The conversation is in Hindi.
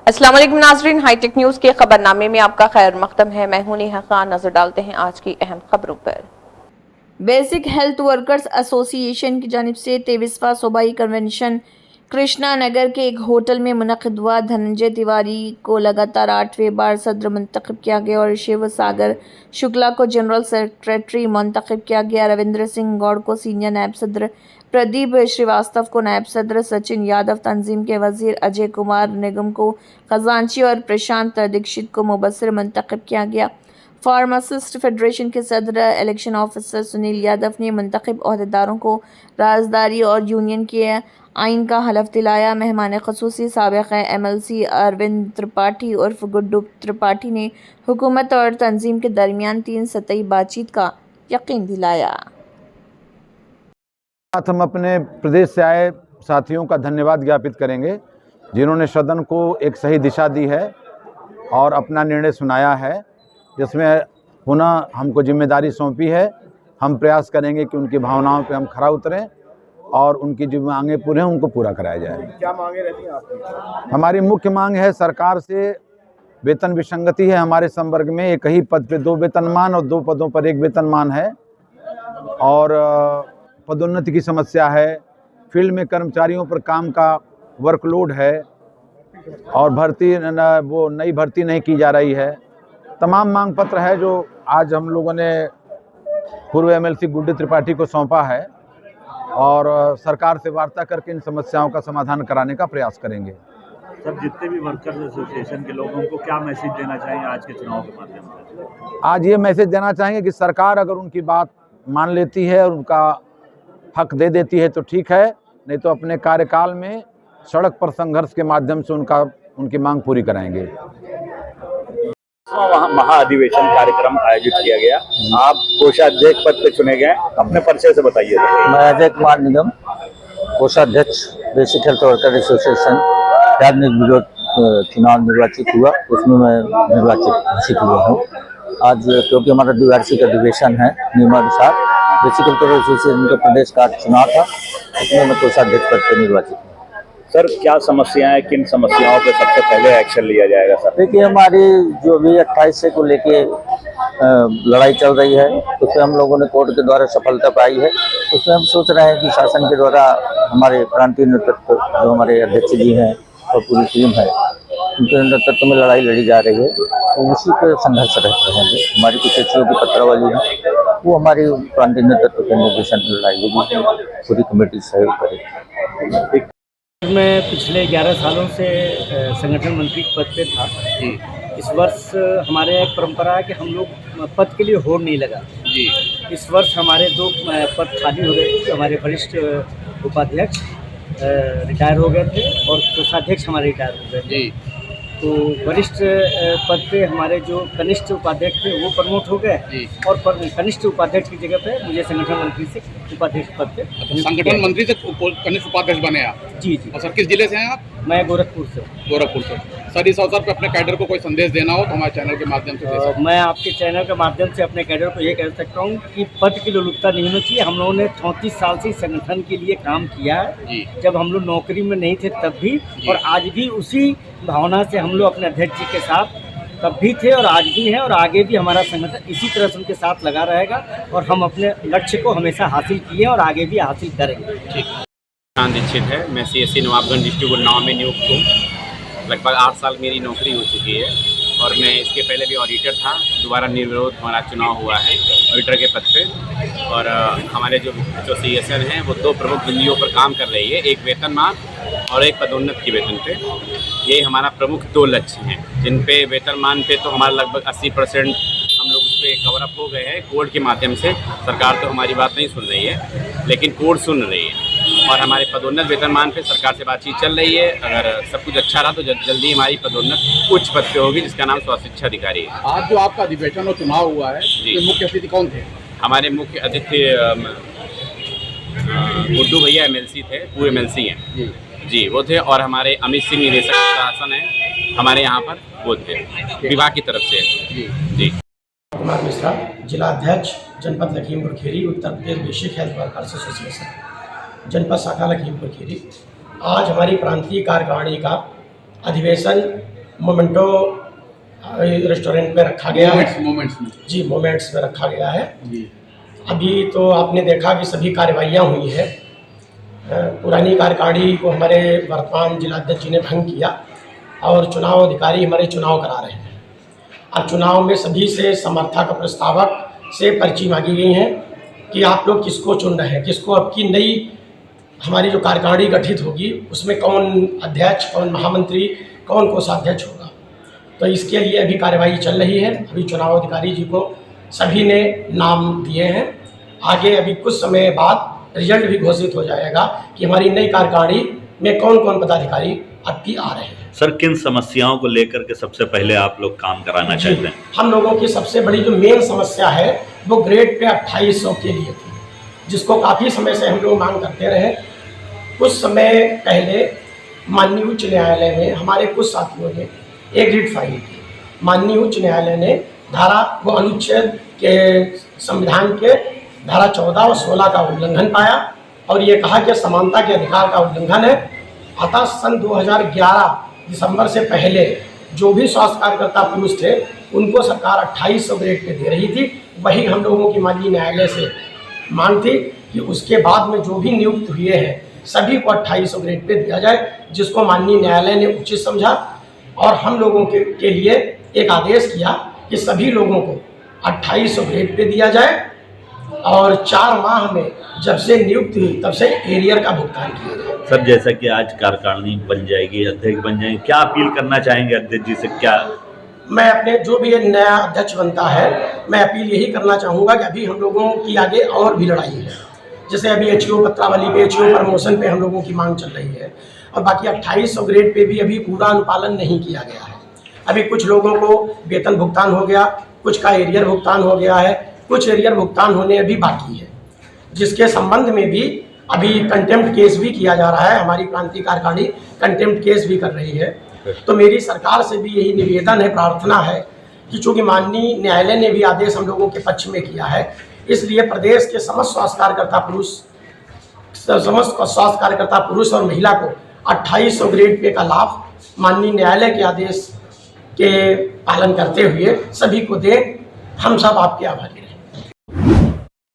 अस्सलाम वालेकुम नाज़रीन, हाईटेक न्यूज़ के खबरनामे में आपका खैर मकदम है। मैं हूं नेहा खान। नजर डालते हैं आज की अहम खबरों पर। बेसिक हेल्थ वर्कर्स एसोसिएशन की जानिब से 23वां सूबाई कन्वेंशन कृष्णा नगर के एक होटल में मुनक़िद हुआ। धनंजय तिवारी को लगातार 8वें बार सदर मुंतखब किया गया और शिव सागर शुक्ला को जनरल सेक्रेटरी मुंतखब किया गया। रविंद्र सिंह गौड़ को सीनियर नायब सदर, प्रदीप श्रीवास्तव को नायब सदर, सचिन यादव तंजीम के वजीर, अजय कुमार निगम को खजांची और प्रशांत दीक्षित को मुबस्सिर मुंतखब किया गया। फार्मासिस्ट फेडरेशन के सदर इलेक्शन ऑफिसर सुनील यादव ने मुंतखब अहदेदारों को राजदारी और यूनियन के आइन का हलफ दिलाया। मेहमान ख़ुसूसी साबिक़ MLC अरविंद त्रिपाठी उर्फ गुड्डू त्रिपाठी ने हुकूमत और तंजीम के दरमियान 3 सतही बातचीत का यकीन दिलाया। हम अपने प्रदेश से आए साथियों का धन्यवाद ज्ञापित करेंगे जिन्होंने सदन को एक सही दिशा दी है और अपना निर्णय सुनाया है, जिसमें पुनः हमको जिम्मेदारी सौंपी है। हम प्रयास करेंगे कि उनकी भावनाओं पे हम खरा उतरें और उनकी जो मांगें पूरी हैं उनको पूरा कराया जाए। क्या मांगे रहती हैं आपकी? हमारी मुख्य मांग है, सरकार से वेतन विसंगति है। हमारे संवर्ग में एक ही पद पे 2 वेतनमान और 2 पदों पर 1 वेतनमान है और पदोन्नति की समस्या है। फील्ड में कर्मचारियों पर काम का वर्कलोड है और नई भर्ती नहीं की जा रही है। तमाम मांग पत्र है जो आज हम लोगों ने पूर्व MLC गुड्डू त्रिपाठी को सौंपा है और सरकार से वार्ता करके इन समस्याओं का समाधान कराने का प्रयास करेंगे। सर, जितने भी वर्कर्स एसोसिएशन के लोग उनको क्या मैसेज देना चाहेंगे आज के चुनाव के माध्यम से? आज ये मैसेज देना चाहेंगे कि सरकार अगर उनकी बात मान लेती है और उनका हक दे देती है तो ठीक है, नहीं तो अपने कार्यकाल में सड़क पर संघर्ष के माध्यम से उनकी मांग पूरी कराएंगे। वहाँ महाअधिवेशन कार्यक्रम आयोजित किया गया, आप कोषाध्यक्ष पद पे चुने गए, अपने परिचय से बताइए। मैं अजय कुमार निगम, कोषाध्यक्ष बेसिक हेल्थ वर्कर एसोसिएशन राजनीतिक विरोध चुनाव निर्वाचित हुआ, उसमें मैं निर्वाचित घोषित हुआ हूँ। आज क्योंकि हमारा द्विवार्षिक अधिवेशन है, नियमानुसार बेसिक हेल्थ वर्कर एसोसिएशन का प्रदेश का चुनाव था, उसमें मैं कोषाध्यक्ष पद पर निर्वाचित हूँ। सर, क्या समस्याएं, किन समस्याओं पे सबसे पहले एक्शन लिया जाएगा? सर देखिए, हमारी जो भी 28 से को लेके लड़ाई चल रही है, उसमें हम लोगों ने कोर्ट के द्वारा सफलता पाई है। उसमें हम सोच रहे हैं कि शासन के द्वारा हमारे प्रांतीय नेतृत्व जो हमारे अध्यक्ष जी हैं और पूरी टीम है, उनके नेतृत्व में लड़ाई लड़ी जा रही है, तो उसी पर संघर्ष रहते रहेंगे। हमारी कुछ अच्छी की पत्रावली है, वो हमारी प्रांतीय नेतृत्व के निर्देशन में लड़ाई होगी, पूरी कमेटी सहयोग करेगी। मैं पिछले 11 सालों से संगठन मंत्री पद पे था जी। इस वर्ष हमारे यहाँ एक परंपरा है कि हम लोग पद के लिए होड़ नहीं लगा जी। इस वर्ष हमारे 2 पद खाली हो गए। हमारे वरिष्ठ उपाध्यक्ष रिटायर हो गए थे और कोषाध्यक्ष हमारे रिटायर हो गए जी। तो वरिष्ठ पद पे हमारे जो कनिष्ठ उपाध्यक्ष थे वो प्रमोट हो गए और कनिष्ठ उपाध्यक्ष की जगह पे मुझे संगठन मंत्री से उपाध्यक्ष पद पे। संगठन मंत्री से कनिष्ठ उपाध्यक्ष बने आप? जी। और सर, किस जिले से हैं आप? मैं गोरखपुर से। गोरखपुर से। सर, इस अवसर पर अपने कैडर को कोई संदेश देना हो तो हमारे चैनल के माध्यम से दे सकते हैं। मैं आपके चैनल के माध्यम से अपने कैडर को ये कह सकता हूँ कि पद की लोलुपता नहीं होनी चाहिए। हम लोगों ने 34 साल से संगठन के लिए काम किया है, जब हम लोग नौकरी में नहीं थे तब भी, और आज भी उसी भावना से हम लोग अपने अध्यक्ष जी के साथ तब भी थे और आज भी हैं और आगे भी हमारा संगठन इसी तरह से उनके साथ लगा रहेगा और हम अपने लक्ष्य को हमेशा हासिल किए और आगे भी हासिल करेंगे। ठीक। दीक्षित है, मैं CSC नवाबगंज डिस्ट्रिक्ट उन्नाव में नियुक्त हूँ। लगभग 8 साल मेरी नौकरी हो चुकी है और मैं इसके पहले भी ऑडिटर था। दोबारा निर्विरोध हमारा चुनाव हुआ है ऑडिटर के पद पे और हमारे जो एसोसिएशन हैं वो 2 प्रमुख बिंदुओं पर काम कर रही है, एक वेतनमान और एक पदोन्नत के वेतन पे। ये हमारा प्रमुख 2 लक्ष्य हैं, जिन पे वेतनमान पे तो हमारा लगभग 80% हम लोग उस पर कवर अप हो गए हैं कोर्ट के माध्यम से। सरकार तो हमारी बात नहीं सुन रही है, लेकिन कोर्ट सुन रही है और हमारे पदोन्नत वेतनमान पे सरकार से बातचीत चल रही है। अगर सब कुछ अच्छा रहा तो जल्दी हमारी पदोन्नत उच्च पद पे होगी, जिसका नाम स्वास्थ्य शिक्षा अधिकारी है। आज जो आपका अधिवेशन और चुनाव हुआ है, तो मुख्य अतिथि कौन थे? हमारे मुख्य अतिथि गुड्डू भैया MLC थे, पूरे MLC हैं जी, वो थे। और हमारे अमित सिंह निदेशक शासन है हमारे यहाँ पर, वो थे विभाग की तरफ से जी। कुमार मिश्रा, जिला अध्यक्ष जनपद Lakhimpur Kheri, Uttar Pradesh basic health workers association, जनपद शाखा लखीमपुर खीरी। आज हमारी प्रांतीय कार्यकारिणी का अधिवेशन मोमेंटो रेस्टोरेंट में रखा गया है। मोमेंट्स में जी, मोमेंट्स में रखा गया है। जी अभी तो आपने देखा कि सभी कार्रवाइयाँ हुई है। पुरानी कार्यकारिणी को हमारे वर्तमान जिलाध्यक्ष जी ने भंग किया और चुनाव अधिकारी हमारे चुनाव करा रहे हैं। अब चुनाव में सभी से समर्थक प्रस्तावक से पर्ची मांगी गई है कि आप लोग किसको चुन रहे हैं, किसको अब की नई हमारी जो कार्यकारिणी गठित होगी उसमें कौन अध्यक्ष, कौन महामंत्री, कौन कोषाध्यक्ष होगा। तो इसके लिए अभी कार्यवाही चल रही है। अभी चुनाव अधिकारी जी को सभी ने नाम दिए हैं। आगे अभी कुछ समय बाद रिजल्ट भी घोषित हो जाएगा कि हमारी नई कार्यकारिणी में कौन कौन पदाधिकारी अब की आ रहे हैं। सर, किन समस्याओं को लेकर के सबसे पहले आप लोग काम कराना चाहते हैं? हम लोगों की सबसे बड़ी जो मेन समस्या है वो ग्रेड पे 2800 के लिए थी, जिसको काफ़ी समय से हम लोग मांग करते रहे। कुछ समय पहले माननीय उच्च न्यायालय में हमारे कुछ साथियों ने एक रिट फाइल की। माननीय उच्च न्यायालय ने वो अनुच्छेद के संविधान के धारा 14 और 16 का उल्लंघन पाया और ये कहा कि समानता के अधिकार का उल्लंघन है। अतः सन 2011 दिसंबर से पहले जो भी स्वास्थ्य कार्यकर्ता पुरुष थे उनको सरकार 2800 ग्रेड पे दे रही थी। वही हम लोगों की माननीय न्यायालय से मांग थी कि उसके बाद में जो भी नियुक्त हुए हैं सभी को 2800 ग्रेड पे दिया जाए, जिसको माननीय न्यायालय ने उचित समझा और हम लोगों के लिए एक आदेश किया कि सभी लोगों को 2800 ग्रेड पे दिया जाए और 4 माह में जब से नियुक्त हुई तब से एरियर का भुगतान किया जाए। सर, जैसा कि आज कार्यकारिणी बन जाएगी, अध्यक्ष बन जाएंगे, क्या अपील करना चाहेंगे अध्यक्ष जी से? क्या मैं अपने जो भी नया अध्यक्ष बनता है मैं अपील यही करना चाहूँगा कि अभी हम लोगों की आगे और भी लड़ाई है। जैसे अभी एचईओ पत्रावली पे एचईओ प्रमोशन पे हम लोगों की मांग चल रही है और बाकी 2800 ग्रेड पे भी अभी पूरा अनुपालन नहीं किया गया है। अभी कुछ लोगों को वेतन भुगतान हो गया, कुछ का एरियर भुगतान हो गया है, कुछ एरियर भुगतान होने अभी बाकी है, जिसके संबंध में भी अभी कंटेम्प्ट केस भी किया जा रहा है। हमारी क्रांति कार्यकारिणी कंटेम्प्ट केस भी कर रही है। तो मेरी सरकार से भी यही निवेदन है, प्रार्थना है कि चूँकि माननीय न्यायालय ने भी आदेश हम लोगों के पक्ष में किया है, इसलिए प्रदेश के समस्त स्वास्थ्य कार्यकर्ता पुरुष और महिला को 2800 ग्रेड पे का लाभ माननीय न्यायालय के आदेश के पालन करते हुए सभी को दें। हम सब आपके आभारी हैं।